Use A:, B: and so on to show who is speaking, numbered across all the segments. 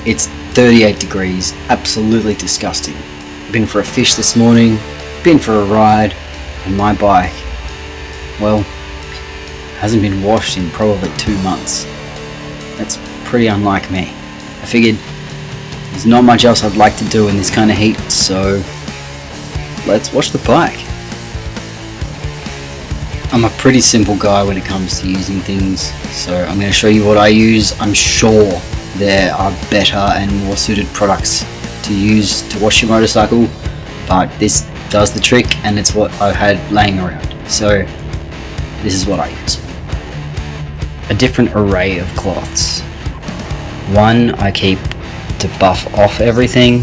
A: It's 38 degrees, absolutely disgusting. Been for a fish this morning, been for a ride, and my bike, well, hasn't been washed in probably 2 months. That's pretty unlike me. I figured there's not much else I'd like to do in this kind of heat, so let's wash the bike. I'm a pretty simple guy when it comes to using things, so I'm going to show you what I use. I'm sure there are better and more suited products to use to wash your motorcycle, but this does the trick and it's what I had laying around. So this is what I use. A different array of cloths. One I keep to buff off everything,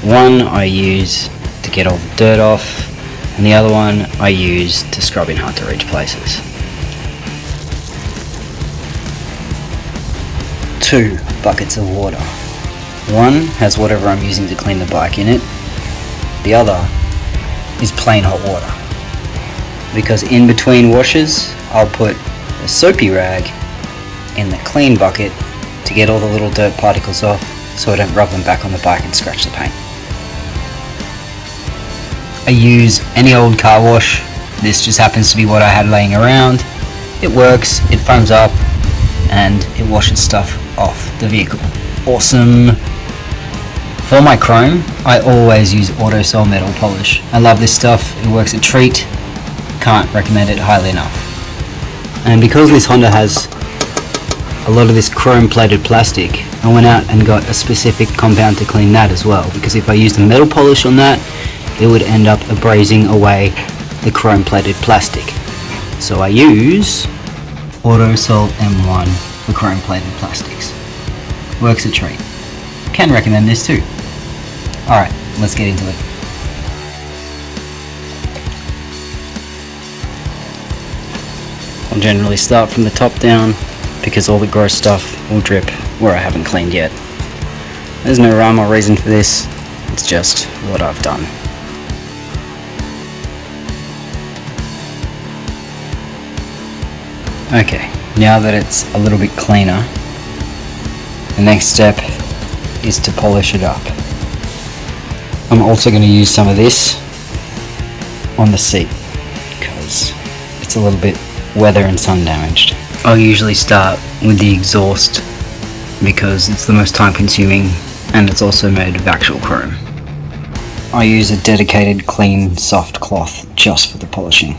A: one I use to get all the dirt off, and the other one I use to scrub in hard to reach places. 2 buckets of water. One has whatever I'm using to clean the bike in it, the other is plain hot water. Because in between washes, I'll put a soapy rag in the clean bucket to get all the little dirt particles off so I don't rub them back on the bike and scratch the paint. I use any old car wash. This just happens to be what I had laying around. It works, it foams up, and it washes stuff off the vehicle. Awesome. For my chrome, I always use Autosol metal polish. I love this stuff, it works a treat. Can't recommend it highly enough. And because this Honda has a lot of this chrome plated plastic, I went out and got a specific compound to clean that as well, because if I used the metal polish on that, it would end up abrasing away the chrome plated plastic. So I use Autosol M1 for chrome plated plastics. Works a treat. Can recommend this too. Alright, let's get into it. I'll generally start from the top down because all the gross stuff will drip where I haven't cleaned yet. There's no rhyme or reason for this, it's just what I've done. Okay, now that it's a little bit cleaner, the next step is to polish it up. I'm also going to use some of this on the seat because it's a little bit weather and sun damaged. I'll usually start with the exhaust because it's the most time consuming and it's also made of actual chrome. I use a dedicated clean soft cloth just for the polishing.